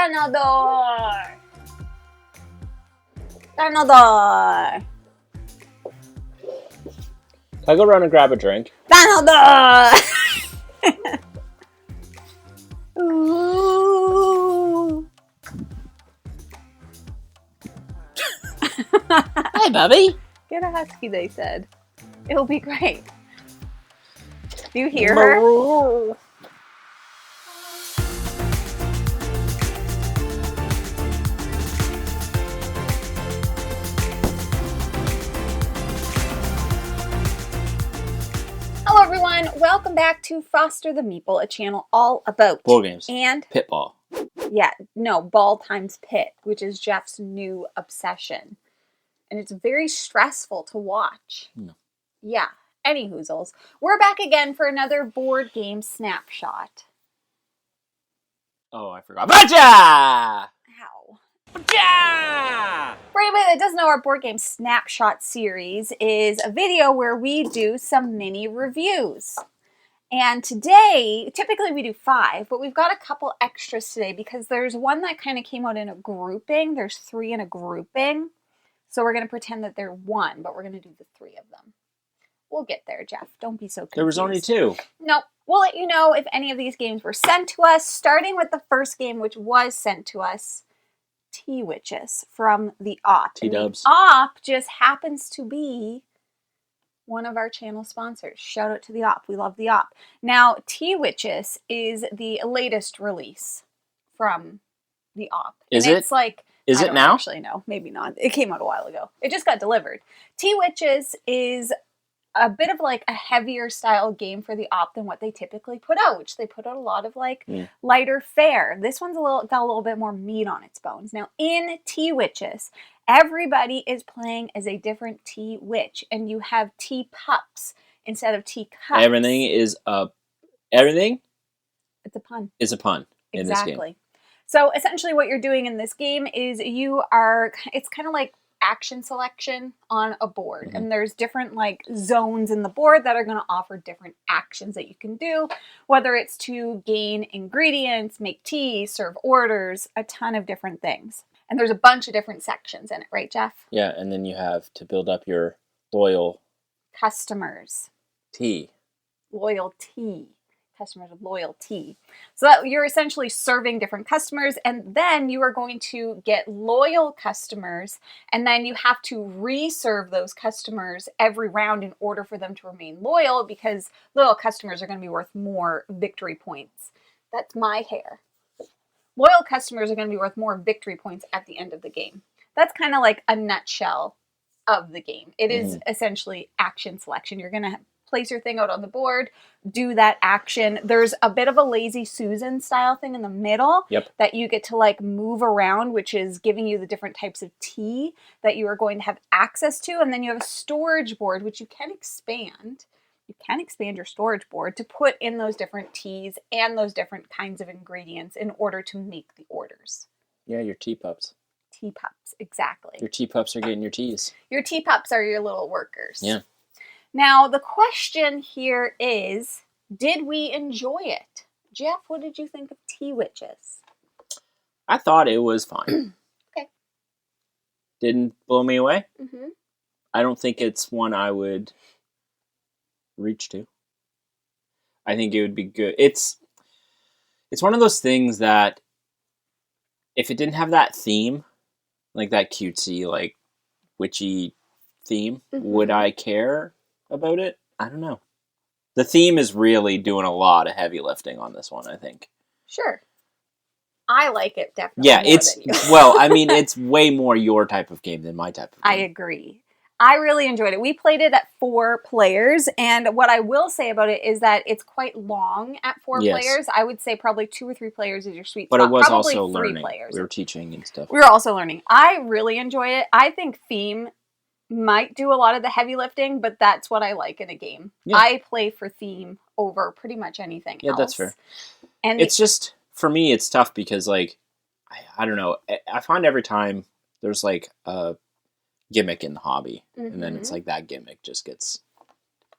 Ganador! Ganador! Can I go run and grab a drink? Ganador! Ooh. Hi, Bubby. Get a husky, they said. It'll be great. Do you hear her? Hello everyone, welcome back to Foster the Meeple, a channel all about Board games. And Pitball. yeah, no, ball times pit, which is Jeff's new obsession. And it's very stressful to watch. No. Yeah, any hoozles. We're back again for another board game snapshot. Oh, I forgot. Baja! How? Baja! For anybody that doesn't know, our board game snapshot series is a video where we do some mini reviews. And today, typically we do 5, but we've got a couple extras today because there's one that kind of came out in a grouping. There's 3 in a grouping. So we're going to pretend that they're 1, but we're going to do the 3 of them. We'll get there, Jeff. Don't be so confused. There was only 2. No, we'll let you know if any of these games were sent to us, starting with the first game, which was sent to us, T-Witches from the OP. T-dubs. OP just happens to be one of our channel sponsors. Shout out to the OP. We love the OP. Now, T-Witches is the latest release from the OP. Is and it? It's like... Is I it don't now? Actually, no. Maybe not. It came out a while ago. It just got delivered. T-Witches is a bit of like a heavier style game for the OP than what they typically put out, which they put out a lot of like lighter fare. This one's got a little bit more meat on its bones. Now, in T-Witches, everybody is playing as a different T-Witch, and you have T-pups instead of T-cups. Everything is everything? It's a pun. Is a pun in this game. Exactly. So essentially what you're doing in this game is it's kind of like action selection on a board. Mm-hmm. And there's different like zones in the board that are going to offer different actions that you can do, whether it's to gain ingredients, make tea, serve orders, a ton of different things. And there's a bunch of different sections in it, right, Jeff? Yeah, and then you have to build up your loyal Customers. tea. Loyalty. Customers of loyalty. So that you're essentially serving different customers, and then you are going to get loyal customers, and then you have to reserve those customers every round in order for them to remain loyal, because loyal customers are going to be worth more victory points. That's my hair. Loyal customers are going to be worth more victory points at the end of the game. That's kind of like a nutshell of the game. It is essentially action selection. You're going to place your thing out on the board, do that action. There's a bit of a Lazy Susan style thing in the middle that you get to like move around, which is giving you the different types of tea that you are going to have access to. And then you have a storage board, which you can expand. You can expand your storage board to put in those different teas and those different kinds of ingredients in order to make the orders. Yeah, your tea-pups. Tea-pups, exactly. Your tea-pups are getting your teas. Your tea-pups are your little workers. Yeah. Now, the question here is, did we enjoy it? Jeff, what did you think of T-Witches? I thought it was fine. Okay. Didn't blow me away. Mm-hmm. I don't think it's one I would reach to. I think it would be good. It's one of those things that if it didn't have that theme, like that cutesy, like witchy theme, would I care about it? I don't know. The theme is really doing a lot of heavy lifting on this one, I think. Sure. I like it definitely. Yeah, more it's than you. well, I mean, it's way more your type of game than my type of game. I agree. I really enjoyed it. We played it at 4 players, and what I will say about it is that it's quite long at 4 players. I would say probably 2 or 3 players is your sweet spot. But it was probably also 3 learning. players. We were teaching and stuff. We were also learning. I really enjoy it. I think theme might do a lot of the heavy lifting, but that's what I like in a game. Yeah. I play for theme over pretty much anything else. Yeah, that's fair. And it's just, for me, it's tough because, like, I don't know. I find every time there's, like, a gimmick in the hobby, and then it's like that gimmick just gets...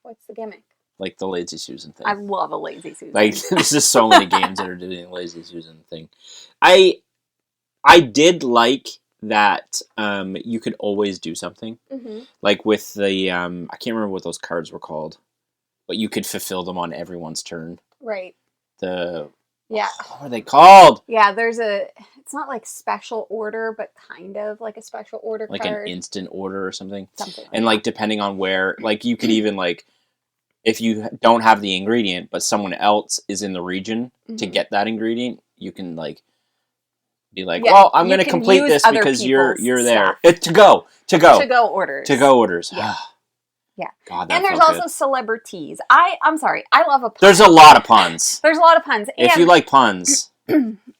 What's the gimmick? Like the Lazy Susan thing. I love a Lazy Susan. Like, there's just so many games that are doing the Lazy Susan thing. I I did like that you could always do something. Mm-hmm. Like with the, I can't remember what those cards were called, but you could fulfill them on everyone's turn. Right. Yeah. What are they called? Yeah, it's not like special order, but kind of like a special order like card. An instant order or something. Something like and like depending on where, like you could even like, if you don't have the ingredient, but someone else is in the region to get that ingredient, you can like be like, well, I'm going to complete this because you're there. To go orders. Yeah. Yeah. God, that and there's felt also celebrities. I'm sorry. I love a pun. There's a lot of puns. There's a lot of puns. If you like puns.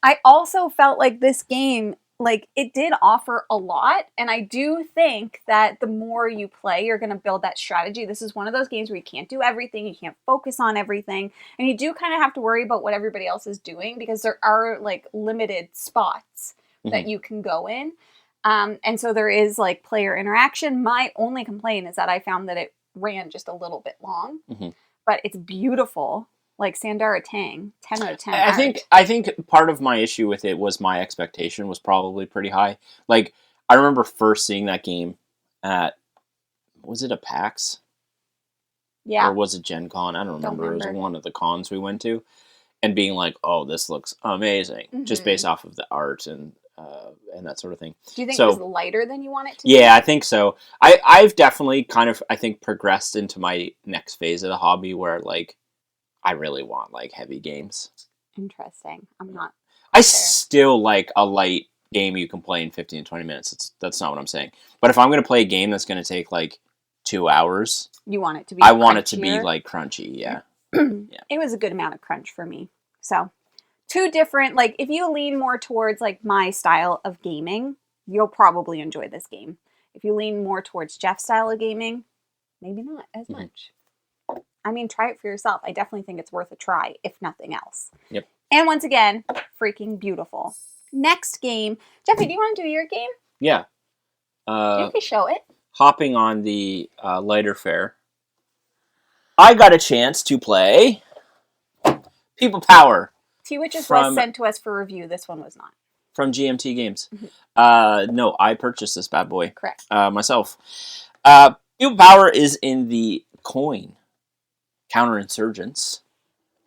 I also felt like this game, like, it did offer a lot. And I do think that the more you play, you're going to build that strategy. This is one of those games where you can't do everything. You can't focus on everything. And you do kind of have to worry about what everybody else is doing because there are, like, limited spots that you can go in. And so there is like player interaction. My only complaint is that I found that it ran just a little bit long, but it's beautiful. Like Sandara Tang, 10 out of 10. I think part of my issue with it was my expectation was probably pretty high. Like I remember first seeing that game at, was it a PAX? Yeah. Or was it Gen Con? I don't remember. It was one of the cons we went to, and being like, "Oh, this looks amazing," just based off of the art and that sort of thing. Do you think it was lighter than you want it to be? Yeah, I think so. I've definitely kind of, I think, progressed into my next phase of the hobby where, like, I really want, like, heavy games. Interesting. I'm not. I still like a light game you can play in 15 to 20 minutes. That's not what I'm saying. But if I'm going to play a game that's going to take, like, 2 hours... You want it to be I want it to be, like, crunchy, yeah. It was a good amount of crunch for me. So... Two different, like, if you lean more towards, like, my style of gaming, you'll probably enjoy this game. If you lean more towards Jeff's style of gaming, maybe not as much. I mean, try it for yourself. I definitely think it's worth a try, if nothing else. Yep. And once again, freaking beautiful. Next game. Jeffy, do you want to do your game? Yeah. You can show it. Hopping on the lighter fare, I got a chance to play People Power. T-Witches was sent to us for review. This one was not. From GMT Games. No, I purchased this bad boy. Correct. Myself. People Power is in the Coin Counterinsurgents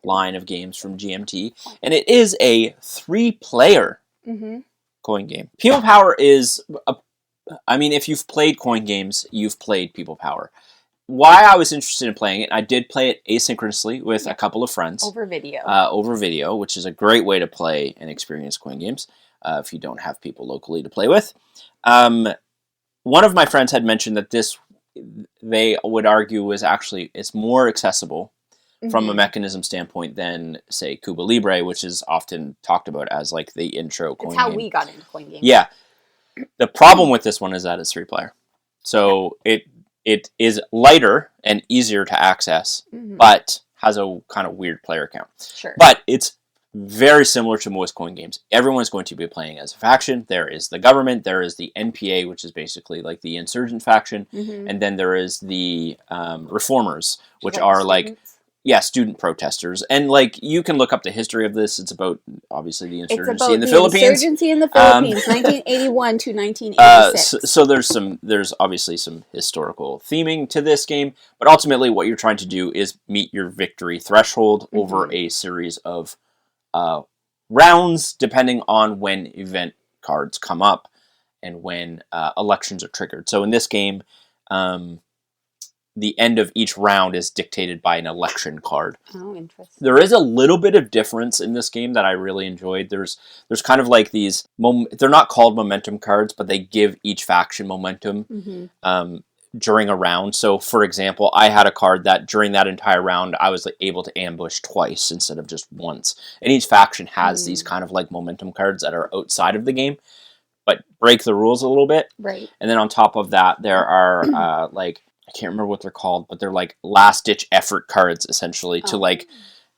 line of games from GMT, and it is a 3-player coin game. People Power is, I mean, if you've played coin games, you've played People Power. Why I was interested in playing it, I did play it asynchronously with a couple of friends. Over video. Which is a great way to play and experience coin games if you don't have people locally to play with. One of my friends had mentioned that this, they would argue, it's more accessible from a mechanism standpoint than, say, Cuba Libre, which is often talked about as like the intro coin game. It's how we got into coin games. Yeah. The problem with this one is that it's 3-player. So it is lighter and easier to access, but has a kind of weird player count. Sure. But it's very similar to most coin games. Everyone's going to be playing as a faction. There is the government, there is the NPA, which is basically like the insurgent faction, and then there is the reformers, which are like, student protesters. And like, you can look up the history of this. It's about, obviously, the insurgency in the Philippines. Insurgency in the Philippines, 1981 to 1986. So there's obviously some historical theming to this game, but ultimately what you're trying to do is meet your victory threshold over a series of rounds, depending on when event cards come up and when elections are triggered. So in this game, the end of each round is dictated by an election card. Oh, interesting. There is a little bit of difference in this game that I really enjoyed. There's kind of like these, they're not called momentum cards, but they give each faction momentum during a round. So, for example, I had a card that during that entire round, I was able to ambush twice instead of just once. And each faction has these kind of like momentum cards that are outside of the game, but break the rules a little bit. Right. And then on top of that, there are like, I can't remember what they're called, but they're like last-ditch effort cards, essentially, to like,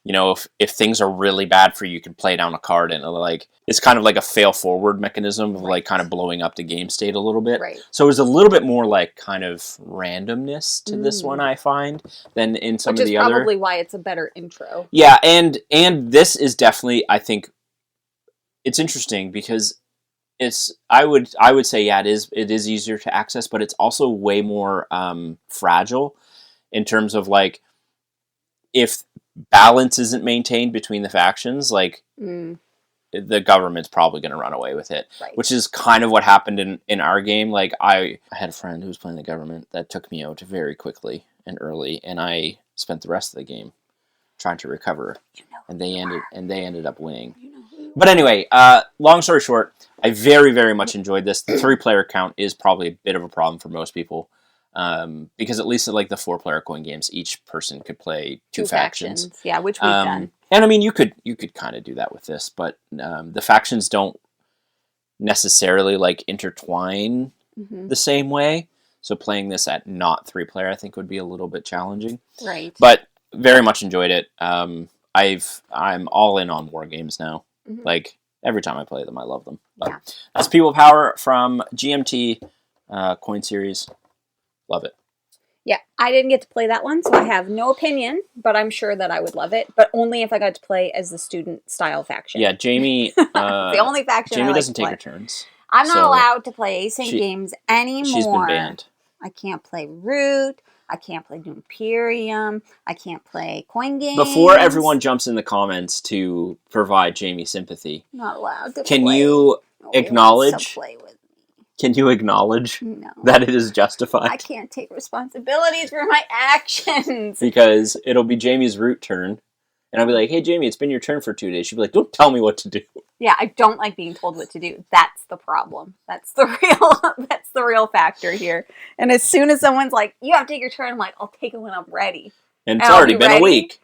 you know, if things are really bad for you, you can play down a card, and like, it's kind of like a fail-forward mechanism of like kind of blowing up the game state a little bit. Right. So there's a little bit more like kind of randomness to this one, I find, than in some of the other. Which is probably why it's a better intro. Yeah, and this is definitely, I think, it's interesting because I would say, yeah, it is easier to access, but it's also way more fragile in terms of like, if balance isn't maintained between the factions, like the government's probably going to run away with it, Right. which is kind of what happened in our game. Like I had a friend who was playing the government that took me out very quickly and early, and I spent the rest of the game trying to recover, and they ended up winning. But anyway, long story short, I very, very much enjoyed this. The 3-player count is probably a bit of a problem for most people, because at least at like the 4-player coin games, each person could play two factions. Yeah, which we've done. And I mean, you could kind of do that with this, but the factions don't necessarily like intertwine the same way. So playing this at not 3-player, I think, would be a little bit challenging. Right. But very much enjoyed it. I'm all in on war games now. Like every time I play them, I love them. But Yeah. That's People Power from GMT Coin Series. Love it. Yeah, I didn't get to play that one, so I have no opinion, but I'm sure that I would love it, but only if I got to play as the student-style faction. Yeah, Jamie... the only faction Jamie I like doesn't to take play. her turns. I'm not so allowed to play async games anymore. She's been banned. I can't play Root. I can't play Imperium. I can't play coin games. Before everyone jumps in the comments to provide Jamie sympathy, I'm not allowed to can play. you Nobody acknowledge... wants to play with me. Can you acknowledge No. that it is justified? I can't take responsibilities for my actions. Because it'll be Jamie's root turn, and I'll be like, hey, Jamie, it's been your turn for 2 days. She'll be like, don't tell me what to do. Yeah, I don't like being told what to do. That's the problem. That's the real factor here. And as soon as someone's like, you have to take your turn, I'm like, I'll take it when I'm ready. And it's already been a week.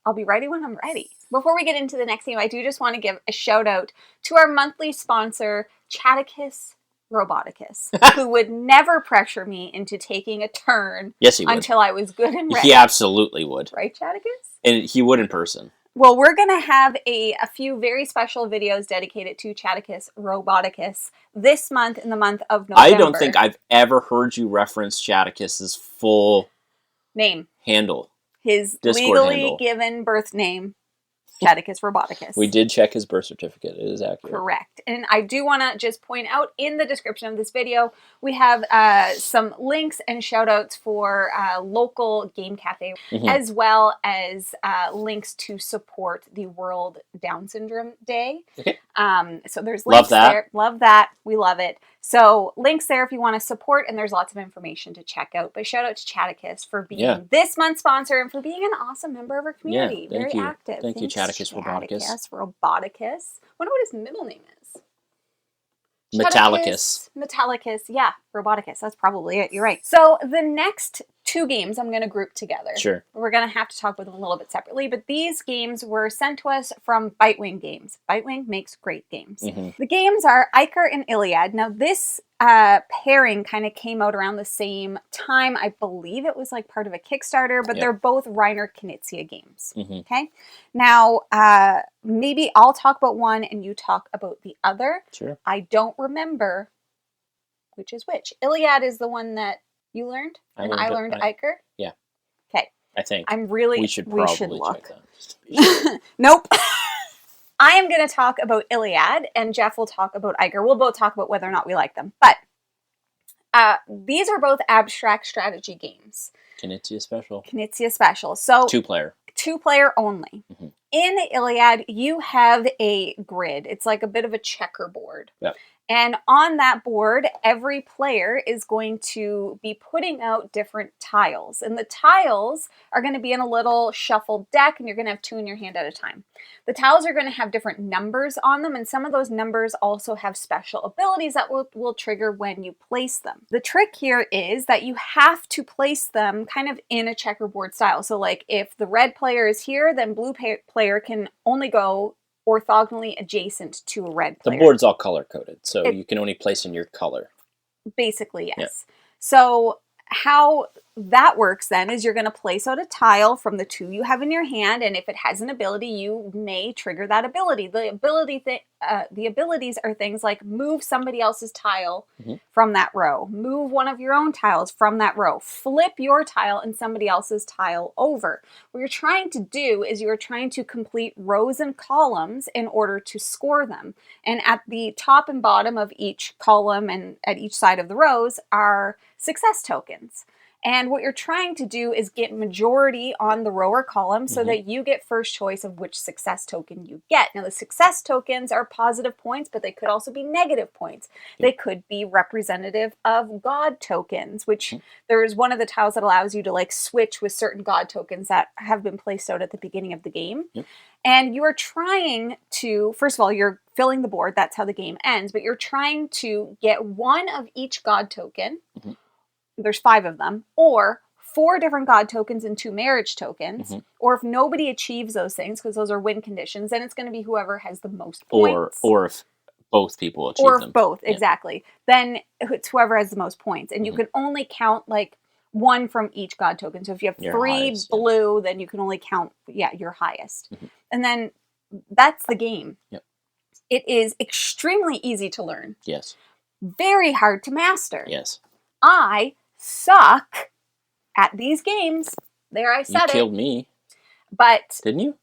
I'll be ready when I'm ready. Before we get into the next game, I do just want to give a shout out to our monthly sponsor, Chadicus Roboticus, who would never pressure me into taking a turn until I was good and ready. He absolutely would. Right, Chadicus? And he would in person. Well, we're going to have a few very special videos dedicated to Chadicus Roboticus this month, in the month of November. I don't think I've ever heard you reference Chadicus's full name. Handle. His Discord legally handle. given birth name. Chadicus Roboticus. We did check his birth certificate. It is accurate. Correct. And I do want to just point out in the description of this video, we have some links and shout outs for local game cafe, as well as links to support the World Down Syndrome Day. Okay. So there's links there. Love that. We love it. So links there if you want to support, and there's lots of information to check out. But shout out to Chadicus for being this month's sponsor and for being an awesome member of our community. Yeah, Very active. Thank you, Chadicus Roboticus. Roboticus. Wonder what his middle name is. Metallicus. Yeah, Roboticus. That's probably it. You're right. So the next 2 games I'm going to group together. Sure. We're going to have to talk about them a little bit separately, but these games were sent to us from Bitewing Games. Bitewing makes great games. The games are Ichor and Iliad. Now this pairing kind of came out around the same time. I believe it was like part of a Kickstarter, but they're both Reiner Knizia games. Okay. Now, maybe I'll talk about one and you talk about the other. Sure. I don't remember which is which. Iliad is the one that you learned, and I learned Ichor. Yeah. Okay. I think. We should probably look. Check that. Nope. I am going to talk about Iliad, and Jeff will talk about Ichor. We'll both talk about whether or not we like them. But these are both abstract strategy games. Knizia Special. Knizia Special. So 2-player. 2-player only. In Iliad, you have a grid. It's like a bit of a checkerboard. Yep. And on that board, every player is going to be putting out different tiles. And the tiles are going to be in a little shuffled deck, and you're going to have 2 in your hand at a time. The tiles are going to have different numbers on them, and some of those numbers also have special abilities that will trigger when you place them. The trick here is that you have to place them kind of in a checkerboard style. So like if the red player is here, then blue player can only go orthogonally adjacent to a red player. The board's all color-coded, so you can only place in your color. Basically, yes. Yeah. So how that works then is you're going to place out a tile from the 2 you have in your hand, and if it has an ability, you may trigger that ability. The abilities are things like move somebody else's tile from that row, move one of your own tiles from that row, flip your tile and somebody else's tile over. What you're trying to do is you're trying to complete rows and columns in order to score them. And at the top and bottom of each column and at each side of the rows are success tokens. And what you're trying to do is get majority on the row or column so that you get first choice of which success token you get. Now, the success tokens are positive points, but they could also be negative points. They could be representative of God tokens, which there's one of the tiles that allows you to like switch with certain God tokens that have been placed out at the beginning of the game. And you are trying to, first of all, you're filling the board. That's how the game ends. But you're trying to get one of each God token. There's 5 of them, or 4 different God tokens and 2 marriage tokens, or if nobody achieves those things, because those are win conditions, then it's going to be whoever has the most points. Or if both people achieve them. Or if both, exactly. Then it's whoever has the most points. And you can only count like 1 from each God token. So if you have Your 3 highest, blue, then you can only count, your highest. And then that's the game. It is extremely easy to learn. Yes. Very hard to master. Yes. I suck at these games. There, I said it. You killed me. But didn't you?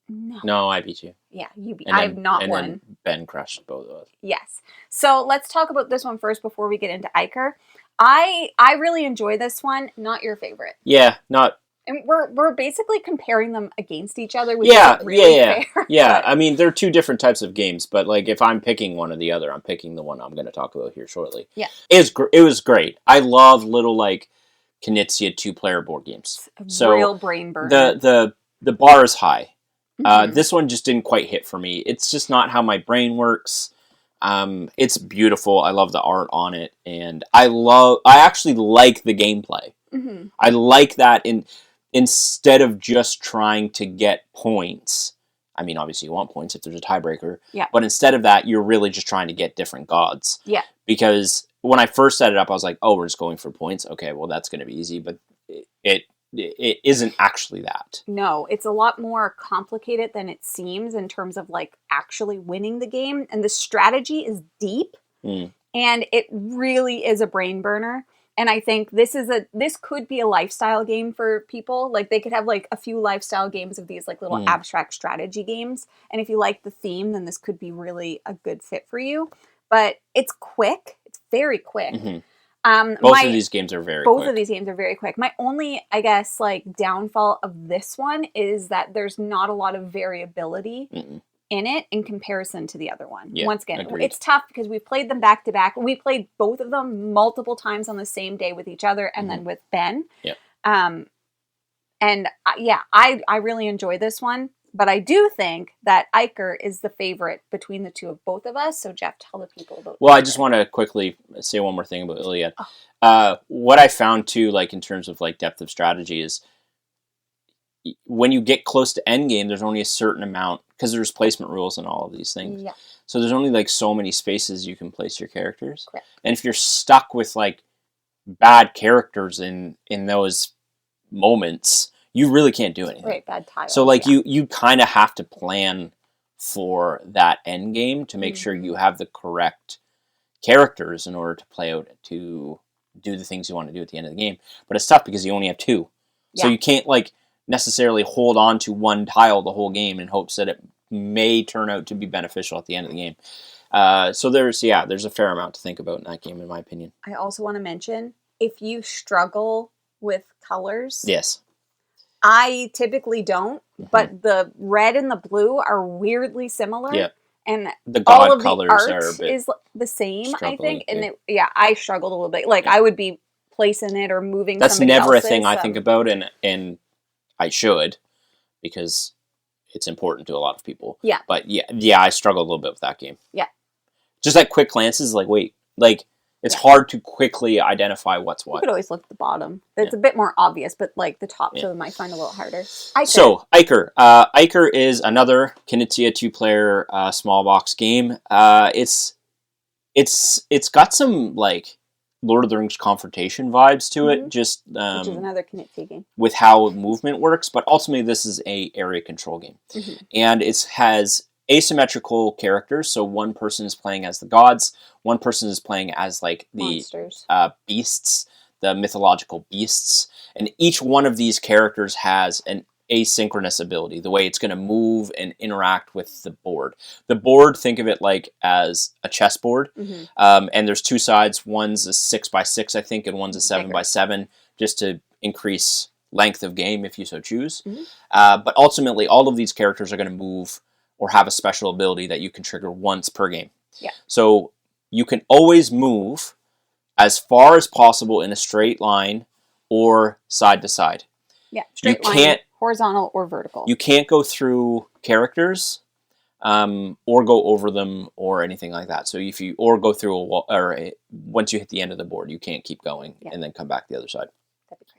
No, I beat you. Yeah, you beat. I have not won. And then Ben crushed both of us. Yes. So let's talk about this one first before we get into Ichor. I really enjoy this one. Not your favorite. Yeah, not. And we're basically comparing them against each other, which isn't really fair. Yeah, I mean, they're 2 different types of games, but like if I'm picking one or the other, I'm picking the one I'm going to talk about here shortly. Yeah. It was great. I love little like Knizia 2-player board games. So real brain burner. The bar is high. This one just didn't quite hit for me. It's just not how my brain works. It's beautiful. I love the art on it, and I actually like the gameplay. I like that instead of just trying to get points. I mean, obviously you want points if there's a tiebreaker. Yeah. But instead of that, you're really just trying to get different gods. Yeah. Because when I first set it up, I was like, oh, we're just going for points. Okay, well, that's going to be easy. But it isn't actually that. No, it's a lot more complicated than it seems in terms of like actually winning the game. And the strategy is deep. And it really is a brain burner. And I think this could be a lifestyle game for people. Like they could have like a few lifestyle games of these like little abstract strategy games. And if you like the theme, then this could be really a good fit for you. But it's quick. It's very quick. Both of these games are very quick. Both of these games are very quick. My only, I guess, like downfall of this one is that there's not a lot of variability in it in comparison to the other one. Yeah, Once again, agreed. it's tough because we've played them back to back. We played both of them multiple times on the same day with each other and then with Ben. Yep. And I really enjoy this one. But I do think that Ichor is the favorite between the two of both of us. So Jeff, tell the people about. Well, I just want to quickly say one more thing about Iliad. What I found too, like in terms of like depth of strategy, is when you get close to endgame, there's only a certain amount because there's placement rules and all of these things. Yeah. So there's only like so many spaces you can place your characters. Correct. And if you're stuck with like bad characters in those moments, you really can't do anything. Right, bad tiles. So like you kind of have to plan for that end game to make sure you have the correct characters in order to play out, to do the things you want to do at the end of the game. But it's tough because you only have 2. So you can't like necessarily hold on to one tile the whole game in hopes that it may turn out to be beneficial at the end of the game. So there's a fair amount to think about in that game, in my opinion. I also want to mention, if you struggle with colors, yes, I typically don't, but the red and the blue are weirdly similar. Yeah. And the god all of colors the art are a bit is the same, I think. yeah. And I struggled a little bit. Like I would be placing it or moving. That's somebody never else's, a thing I think about, and I should, because it's important to a lot of people. Yeah. But yeah, I struggled a little bit with that game. Yeah. Just at quick glances, like wait, like it's hard to quickly identify what's what. You could always look at the bottom. It's a bit more obvious, but like the top two might find a little harder. So Ichor. Ichor is another Knizia 2-player small box game. It's got some like Lord of the Rings Confrontation vibes to it, just which is another Knizia game. with how movement works. But ultimately, this is a area control game, and it has asymmetrical characters. So one person is playing as the gods, one person is playing as like the beasts, the mythological beasts, and each one of these characters has an asynchronous ability, the way it's going to move and interact with the board. The board, think of it like as a chessboard, and there's two sides. One's a 6x6, I think, and one's a 7x7, just to increase length of game if you so choose. But ultimately, all of these characters are going to move or have a special ability that you can trigger once per game. So you can always move as far as possible in a straight line or side to side. Straight line, horizontal or vertical. You can't go through characters or go over them or anything like that. So if you go through a wall, or once you hit the end of the board, you can't keep going and then come back the other side.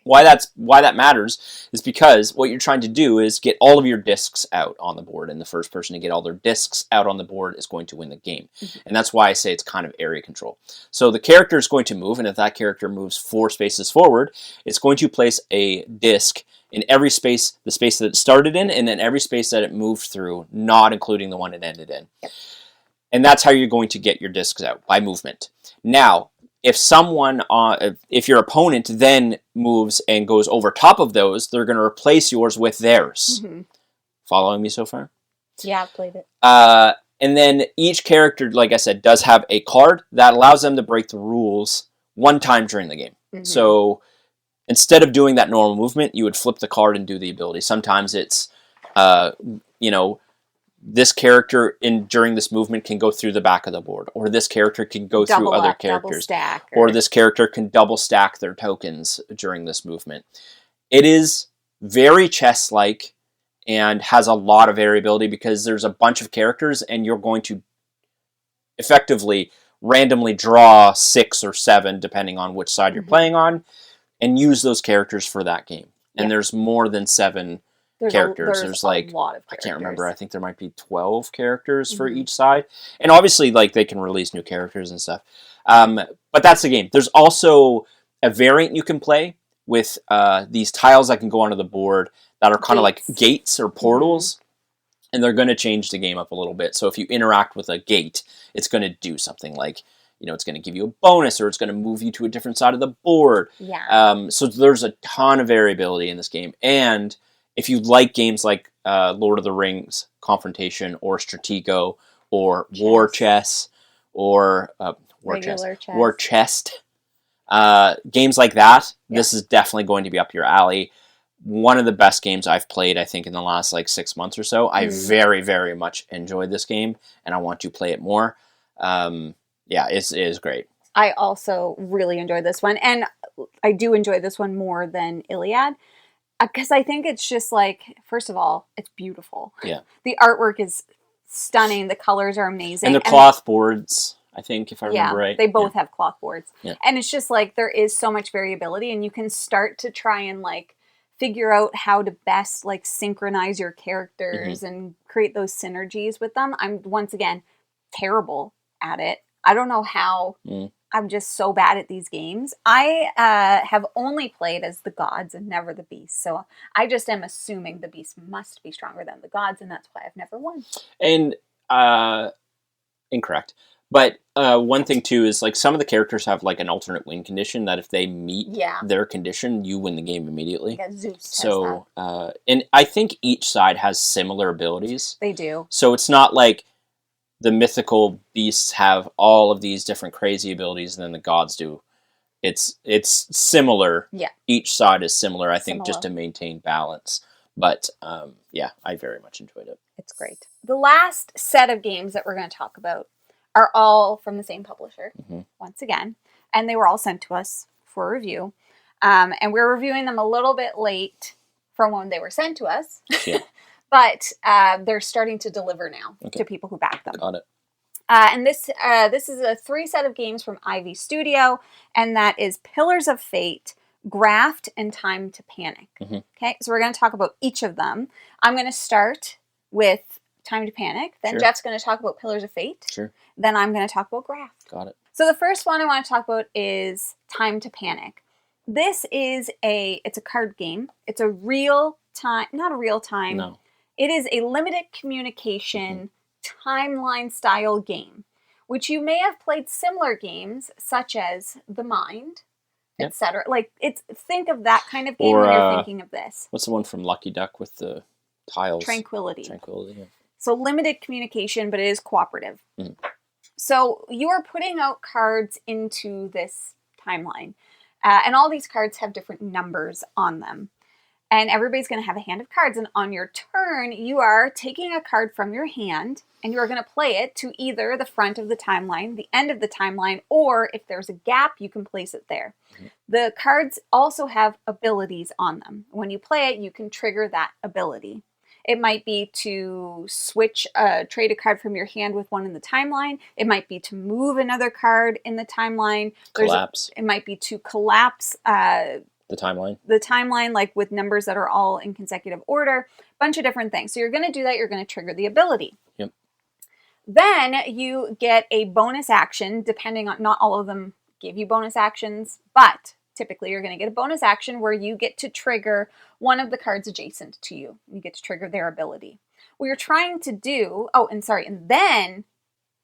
Why that matters is because what you're trying to do is get all of your discs out on the board, and the first person to get all their discs out on the board is going to win the game. And that's why I say it's kind of area control. So the character is going to move, and if that character moves 4 spaces forward, it's going to place a disc in every space, the space that it started in, and then every space that it moved through, not including the one it ended in. And that's how you're going to get your discs out, by movement. Now, if your opponent then moves and goes over top of those, they're going to replace yours with theirs. Following me so far? Yeah, I've played it. And then each character, like I said, does have a card that allows them to break the rules one time during the game. So instead of doing that normal movement, you would flip the card and do the ability. Sometimes it's, this character during this movement can go through the back of the board, or this character can go through other characters, or this character can double stack their tokens during this movement. It is very chess-like and has a lot of variability because there's a bunch of characters, and you're going to effectively randomly draw 6 or 7, depending on which side you're playing on, and use those characters for that game. And there's more than 7 characters. There's like, a lot of characters. I can't remember. I think there might be 12 characters for each side. And obviously, like, they can release new characters and stuff. But that's the game. There's also a variant you can play with these tiles that can go onto the board that are kind of like gates or portals. And they're going to change the game up a little bit. So if you interact with a gate, it's going to do something like, it's going to give you a bonus, or it's going to move you to a different side of the board. So there's a ton of variability in this game. And if you like games like Lord of the Rings Confrontation, or Stratego, or War Chess, or War Chest, games like that, this is definitely going to be up your alley. One of the best games I've played, I think, in the last 6 months or so. I very, very much enjoyed this game, and I want to play it more. It is great. I also really enjoyed this one, and I do enjoy this one more than Iliad. Because I think it's just first of all, it's beautiful. The artwork is stunning. The colors are amazing. And the cloth boards, I think, if I remember right. They both have cloth boards. And it's just there is so much variability, and you can start to try and figure out how to best synchronize your characters and create those synergies with them. I'm, once again, terrible at it. I don't know how. I'm just so bad at these games. I have only played as the gods and never the beasts. So I just am assuming the beasts must be stronger than the gods, and that's why I've never won. And incorrect. But one thing, too, is some of the characters have an alternate win condition that if they meet their condition, you win the game immediately. Zeus so, and I think each side has similar abilities. They do. So it's not like the mythical beasts have all of these different crazy abilities than the gods do. It's similar. Each side is similar, I think, just to maintain balance. But, I very much enjoyed it. It's great. The last set of games that we're going to talk about are all from the same publisher, once again. And they were all sent to us for review. And we're reviewing them a little bit late from when they were sent to us. But they're starting to deliver now to people who back them. Got it. And this is a 3 set of games from Ivy Studio, and that is Pillars of Fate, Graft, and Time to Panic. Okay, so we're going to talk about each of them. I'm going to start with Time to Panic. Then Jeff's going to talk about Pillars of Fate. Then I'm going to talk about Graft. Got it. So the first one I want to talk about is Time to Panic. This is it's a card game. It's a real time, not a real time. No. It is a limited communication timeline style game, which you may have played similar games such as The Mind, etc. Like think of that kind of game when you're thinking of this. What's the one from Lucky Duck with the tiles? Tranquility. Yeah. So limited communication, but it is cooperative. Mm. So you are putting out cards into this timeline. And all these cards have different numbers on them. And everybody's going to have a hand of cards. And on your turn, you are taking a card from your hand and you are going to play it to either the front of the timeline, the end of the timeline, or if there's a gap, you can place it there. Mm-hmm. The cards also have abilities on them. When you play it, you can trigger that ability. It might be to trade a card from your hand with one in the timeline. It might be to move another card in the timeline. Collapse. It might be to collapse the timeline. The timeline, like with numbers that are all in consecutive order. Bunch of different things. So you're going to do that. You're going to trigger the ability. Yep. Then you get a bonus action, depending on, not all of them give you bonus actions, but typically you're going to get a bonus action where you get to trigger one of the cards adjacent to you. You get to trigger their ability. What you're trying to do, and then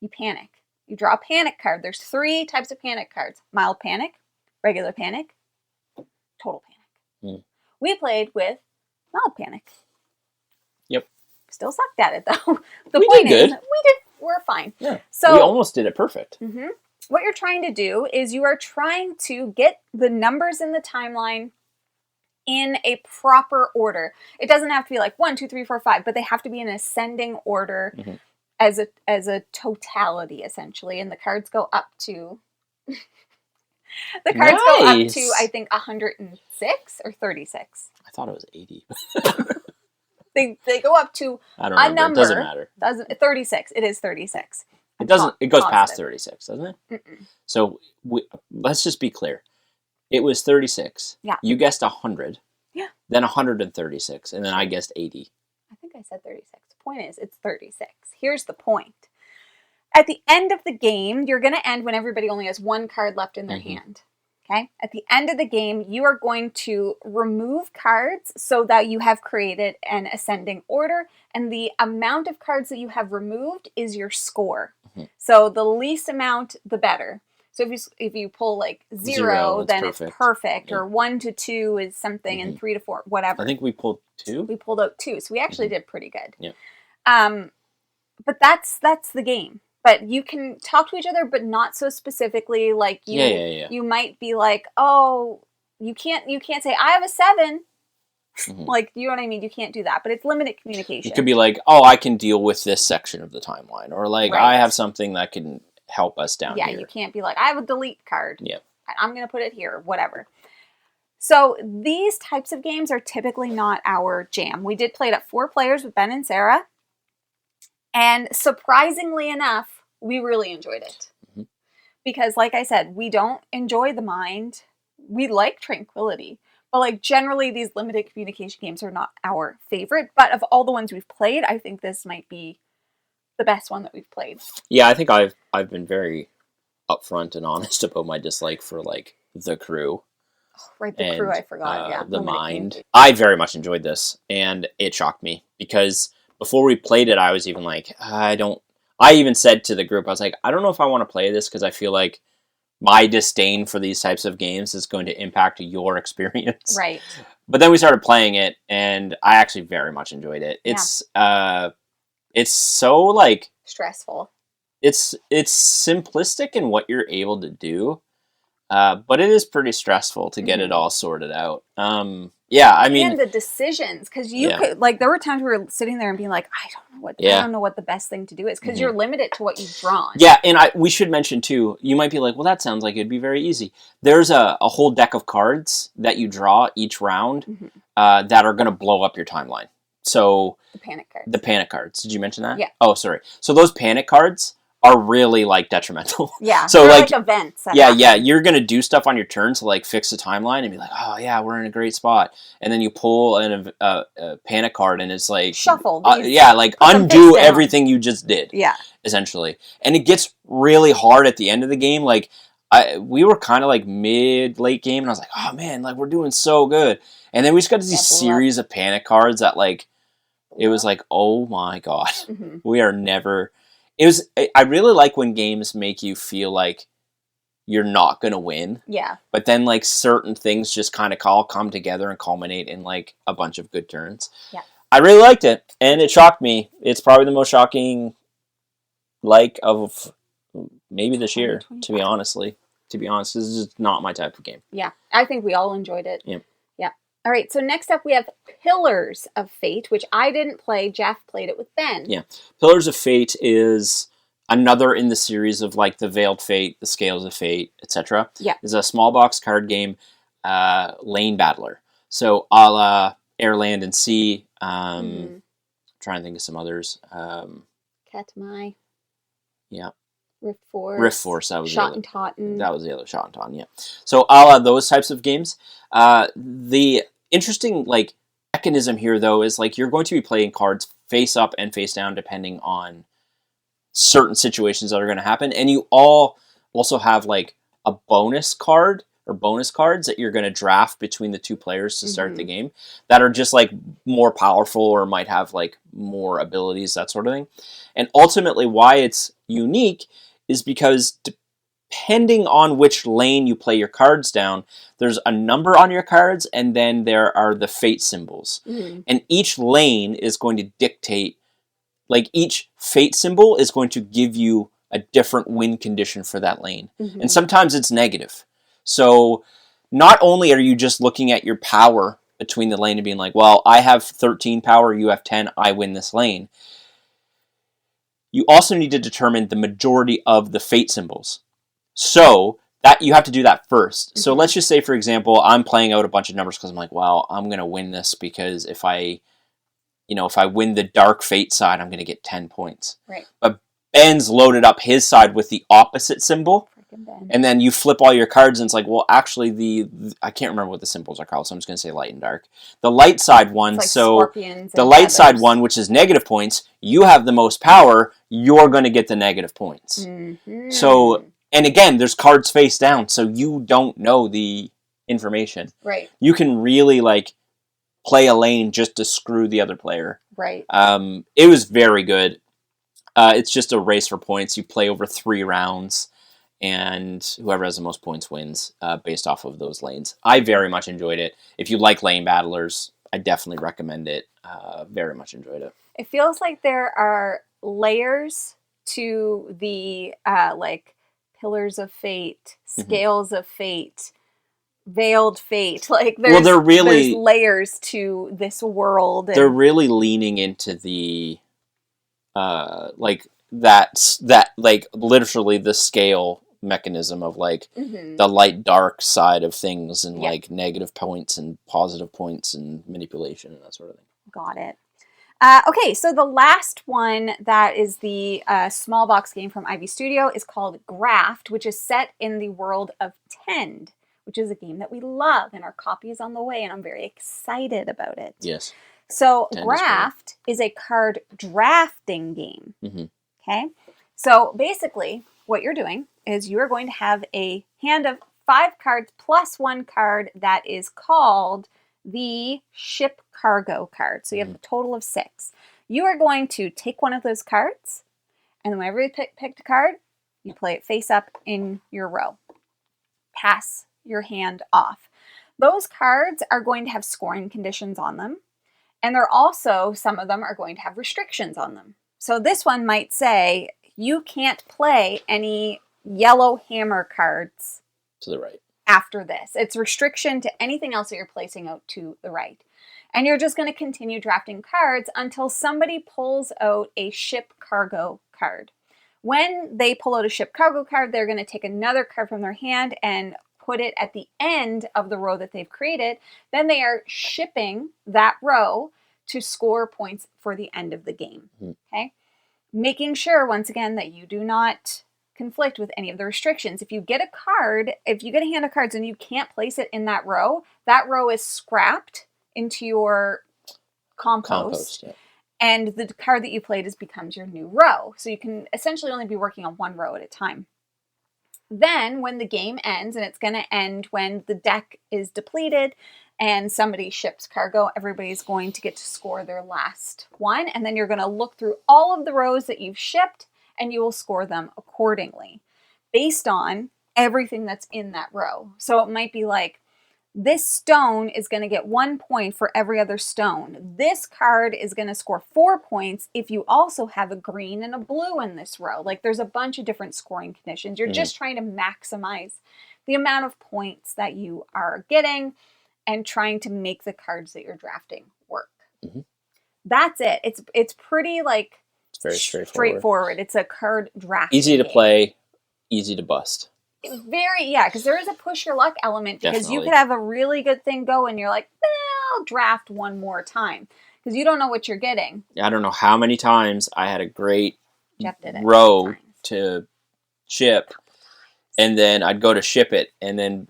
you panic. You draw a panic card. There's 3 types of panic cards. Mild panic, regular panic, total panic. We played with mild panic. Yep. Still sucked at it though. We're fine. Yeah. So we almost did it perfect. Mm-hmm. What you're trying to do is you are trying to get the numbers in the timeline in a proper order. It doesn't have to be like 1, 2, 3, 4, 5, but they have to be in ascending order as a totality, essentially. And the cards go up to go up to, I think, 106 or 36. I thought it was 80. They go up to I don't know. It doesn't matter. 36. It is 36. It doesn't. It goes past 36, doesn't it? Mm-mm. So let's just be clear. It was 36. Yeah. You guessed 100. Yeah. Then 136, and then I guessed 80. I think I said 36. The point is, it's 36. Here's the point. At the end of the game, you're going to end when everybody only has 1 card left in their hand. Okay? At the end of the game, you are going to remove cards so that you have created an ascending order, and the amount of cards that you have removed is your score. So the least amount, the better. So if you pull like 0, then it's perfect. Or 1 to 2 is something, and 3 to 4, whatever. I think we pulled 2. We pulled out 2, so we actually did pretty good. Yeah. But that's the game. But you can talk to each other, but not so specifically. Like you might be like, oh, you can't say I have a 7. Like, you know what I mean? You can't do that, but it's limited communication. You could be like, oh, I can deal with this section of the timeline, or like I have something that can help us down here. Yeah, you can't be like, I have a delete card. Yeah, I'm going to put it here, whatever. So these types of games are typically not our jam. We did play it at 4 players with Ben and Sarah. And surprisingly enough, we really enjoyed it. Because like I said, we don't enjoy The Mind. We like Tranquility. But like generally these limited communication games are not our favorite. But of all the ones we've played, I think this might be the best one that we've played. Yeah, I think I've been very upfront and honest about my dislike for like The Crew. Right, The Crew, I forgot. Yeah, The Mind. I very much enjoyed this, and it shocked me because before we played it, I was even like, I even said to the group, I was like, I don't know if I want to play this because I feel like my disdain for these types of games is going to impact your experience. Right. But then we started playing it, and I actually very much enjoyed it. It's so like stressful. It's simplistic in what you're able to do, but it is pretty stressful to get it all sorted out. Yeah, I mean, and the decisions, because you could, like, there were times we were sitting there and being like, I don't know what the best thing to do is, because you're limited to what you've drawn. Yeah, and we should mention too, you might be like, well, that sounds like it'd be very easy. There's a whole deck of cards that you draw each round that are going to blow up your timeline. So the panic cards. The panic cards. Did you mention that? Yeah. Oh, sorry. So those panic cards are really like detrimental. Yeah. So like events. Yeah. You're going to do stuff on your turn to like fix the timeline and be like, oh yeah, we're in a great spot. And then you pull a panic card and it's like, shuffle. like undo everything you just did. Yeah. Essentially. And it gets really hard at the end of the game. Like we were kind of like late game and I was like, oh man, like we're doing so good. And then we just got these series of panic cards that like, it was like, oh my God, we are never... I really like when games make you feel like you're not going to win. Yeah. But then like certain things just kind of all come together and culminate in like a bunch of good turns. Yeah. I really liked it. And it shocked me. It's probably the most shocking of maybe this year, to be honest. This is just not my type of game. Yeah. I think we all enjoyed it. Yeah. Yeah. All right. So next up we have Pillars of Fate, which I didn't play. Jeff played it with Ben. Yeah. Pillars of Fate is another in the series of like the Veiled Fate, the Scales of Fate, etc. Yeah. It's a small box card game, lane battler. So a la Air, Land, and Sea. Trying to think of some others. Katamai. Yeah. Rift Force. That was Shot and Totten. That was the other Shot and Totten, yeah. So a la those types of games. The interesting like mechanism here though is like you're going to be playing cards face up and face down depending on certain situations that are going to happen, and you all also have like a bonus card or bonus cards that you're going to draft between the two players to start the game that are just like more powerful or might have like more abilities, that sort of thing. And ultimately why it's unique is because depending on which lane you play your cards down, there's a number on your cards and then there are the fate symbols. And each lane is going to dictate, like each fate symbol is going to give you a different win condition for that lane. And sometimes it's negative. So not only are you just looking at your power between the lane and being like, well, I have 13 power, you have 10, I win this lane. You also need to determine the majority of the fate symbols. So that you have to do that first. So let's just say, for example, I'm playing out a bunch of numbers because I'm like, well, I'm going to win this because if I win the dark fate side, I'm going to get 10 points. Right. But Ben's loaded up his side with the opposite symbol. And then you flip all your cards and it's like, well, actually I can't remember what the symbols are called, so I'm just going to say light and dark. The light side one, like so the light side one, which is negative points, you have the most power, you're going to get the negative points. So, and again, there's cards face down, so you don't know the information. Right. You can really like play a lane just to screw the other player. Right. It was very good. It's just a race for points. You play over 3 rounds. And whoever has the most points wins based off of those lanes. I very much enjoyed it. If you like lane battlers, I definitely recommend it. Very much enjoyed it. It feels like there are layers to the like Pillars of Fate, Scales of Fate, Veiled Fate. Like there's layers to this world. They're really leaning into the like that like literally the scale mechanism of like the light dark side of things and like negative points and positive points and manipulation and that sort of thing. Got it. Okay, so the last one that is the small box game from Ivy Studio is called Graft, which is set in the world of Tend, which is a game that we love, and our copy is on the way, and I'm very excited about it. Yes. So Graft is a card drafting game. Okay, so basically what you're doing is you are going to have a hand of 5 cards plus 1 card that is called the ship cargo card. So you have a total of 6. You are going to take one of those cards, and whenever you picked a card, you play it face up in your row. Pass your hand off. Those cards are going to have scoring conditions on them, and they're also, some of them are going to have restrictions on them. So this one might say, you can't play any yellow hammer cards to the right after this. It's restriction to anything else that you're placing out to the right. And you're just going to continue drafting cards until somebody pulls out a ship cargo card. When they pull out a ship cargo card, they're going to take another card from their hand and put it at the end of the row that they've created. Then they are shipping that row to score points for the end of the game. Okay. making sure, once again, that you do not conflict with any of the restrictions. If you get a hand of cards and you can't place it in that row is scrapped into your compost. Yeah. And the card that you played becomes your new row. So you can essentially only be working on one row at a time. Then when the game ends, and it's going to end when the deck is depleted and somebody ships cargo, everybody's going to get to score their last one. And then you're going to look through all of the rows that you've shipped and you will score them accordingly based on everything that's in that row. So it might be like, this stone is going to get 1 point for every other stone. This card is going to score 4 points if you also have a green and a blue in this row. Like, there's a bunch of different scoring conditions. You're just trying to maximize the amount of points that you are getting and trying to make the cards that you're drafting work. That's it. It's pretty like it's very straightforward. It's a card draft. Easy to play, easy to bust. Because there is a push your luck element, because Definitely. you could have a really good thing go and you're like, I'll draft one more time, because you don't know what you're getting. I don't know how many times I had a great Jeff did it row to ship, and then I'd go to ship it, and then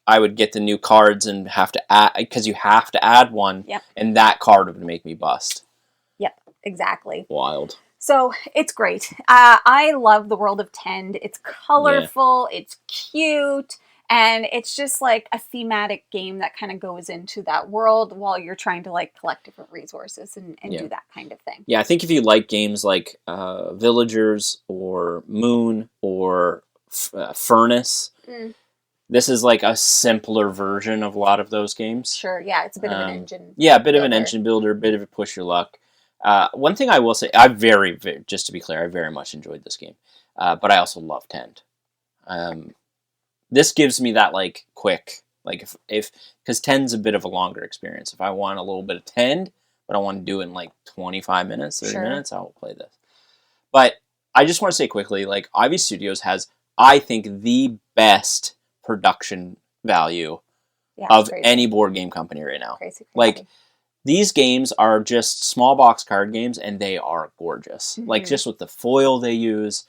I would get the new cards and have to add, because you have to add one, and that card would make me bust. Yep, exactly. Wild. So it's great. I love the world of Tend. It's colorful, it's cute, and it's just like a thematic game that kind of goes into that world while you're trying to like collect different resources and do that kind of thing. Yeah, I think if you like games like Villagers or Moon or Furnace, this is like a simpler version of a lot of those games. Sure, yeah, it's a bit of an engine. Yeah, a bit of an engine builder, a bit of a push your luck. One thing I will say, I just to be clear, I very much enjoyed this game, but I also love Tend. This gives me that like quick, like if because Tend's a bit of a longer experience. If I want a little bit of Tend, but I want to do it in like 25 minutes, 30 minutes, I will play this. But I just want to say quickly, like Ivy Studios has, I think, the best production value of any board game company right now. Like, these games are just small box card games, and they are gorgeous. Like, just with the foil they use.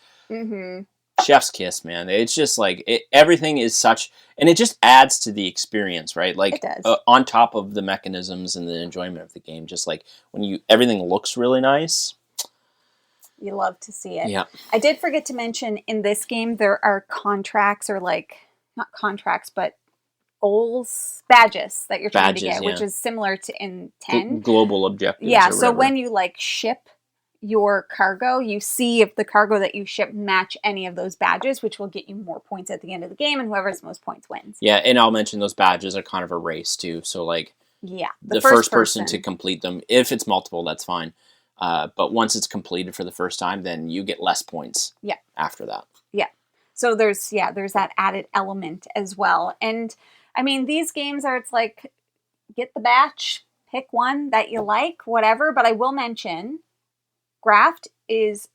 Chef's kiss, man. It's just like, everything is such, and it just adds to the experience, right? Like, it does. On top of the mechanisms and the enjoyment of the game, just like when everything looks really nice. You love to see it. Yeah. I did forget to mention, in this game, there are contracts, or like, not contracts, but badges that you're trying to get, which is similar to in 10. Global objectives. Yeah, so when you like ship your cargo, you see if the cargo that you ship match any of those badges, which will get you more points at the end of the game, and whoever has most points wins. Yeah, and I'll mention those badges are kind of a race too. So like, the first person to complete them, if it's multiple, that's fine. But once it's completed for the first time, then you get less points. After that. Yeah. So there's that added element as well. And I mean, these games it's like, get the batch, pick one that you like, whatever. But I will mention, Graft is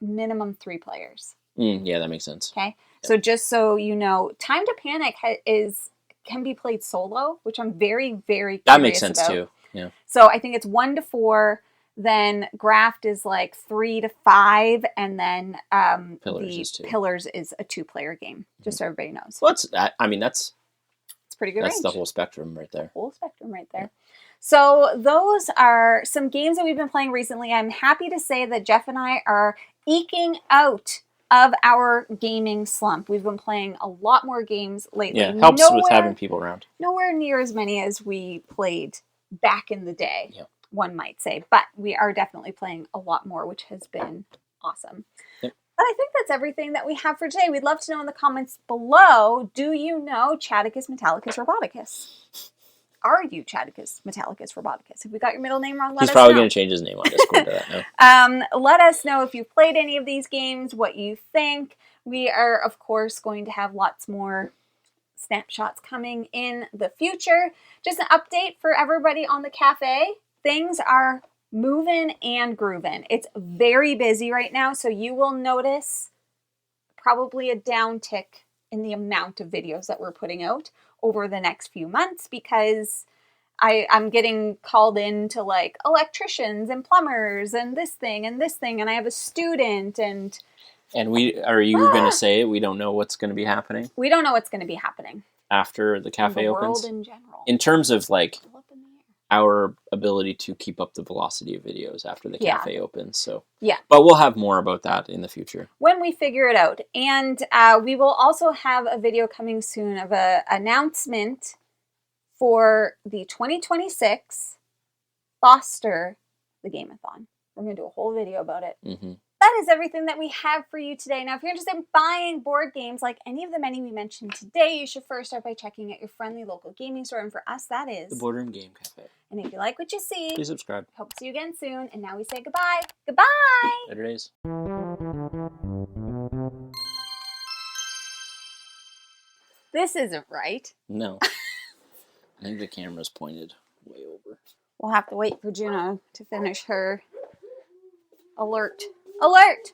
minimum 3 players. Yeah, that makes sense. Okay. So just so you know, Time to Panic can be played solo, which I'm very, very curious That makes sense about. too. Yeah. So I think it's 1 to 4. Then Graft is like 3 to 5, and then Pillars is a 2-player game. Just so everybody knows. Well, that's pretty good. That's range. The whole spectrum right there. The whole spectrum right there. So those are some games that we've been playing recently. I'm happy to say that Jeff and I are eking out of our gaming slump. We've been playing a lot more games lately. Yeah, it helps with having people around. Nowhere near as many as we played back in the day, one might say. But we are definitely playing a lot more, which has been awesome. Yep. But I think that's everything that we have for today. We'd love to know in the comments below, do you know Chadicus Roboticus? Are you Chadicus Roboticus? If we got your middle name wrong, let us know. He's probably going to change his name on Discord to that now. Let us know if you've played any of these games, what you think. We are, of course, going to have lots more snapshots coming in the future. Just an update for everybody on the cafe. Things are moving and grooving. It's very busy right now, so you will notice probably a downtick in the amount of videos that we're putting out over the next few months, because I'm getting called in to like electricians and plumbers and this thing, and I have a student and... And are you going to say it? We don't know what's going to be happening? We don't know what's going to be happening. After the cafe the opens? World in general. In terms of like our ability to keep up the velocity of videos after the cafe opens. So yeah. But we'll have more about that in the future. When we figure it out. And we will also have a video coming soon of an announcement for the 2026 Foster the Gameathon. We're going to do a whole video about it. Mm-hmm. That is everything that we have for you today. Now, if you're interested in buying board games like any of the many we mentioned today, you should first start by checking out your friendly local gaming store. And for us, that is... the Boardroom Game Cafe. And if you like what you see... please subscribe. Hope to see you again soon. And now we say goodbye. Goodbye! Better days. This isn't right. No. I think the camera's pointed way over. We'll have to wait for Juno to finish her alert. Alert!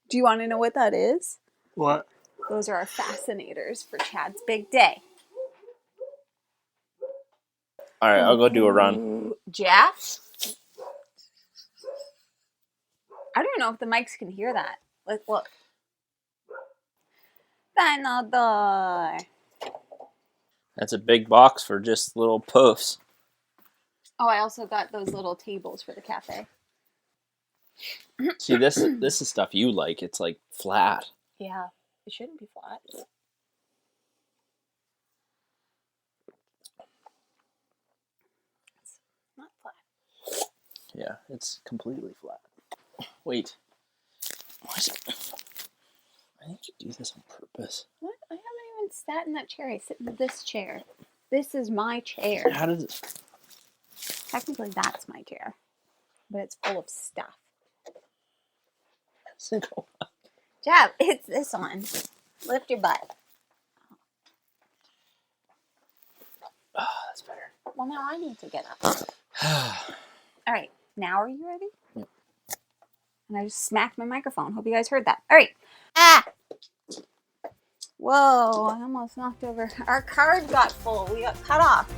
Do you want to know what that is? What? Those are our fascinators for Chad's big day. All right, I'll go do a run. Jeff? I don't know if the mics can hear that. Let's look. Another. That's a big box for just little puffs. Oh, I also got those little tables for the cafe. See, this is stuff you like. It's like flat. Yeah, it shouldn't be flat. It's not flat. Yeah, it's completely flat. Wait. Why is it? I think you do this on purpose. What? I haven't even sat in that chair. I sit in this chair. This is my chair. How does it... Technically, that's my chair. But it's full of stuff. Jeff, it's this one. Lift your butt. Oh, that's better. Well, now I need to get up. All right. Now are you ready? Yep. And I just smacked my microphone. Hope you guys heard that. All right. Ah! Whoa, I almost knocked over. Our card got full. We got cut off.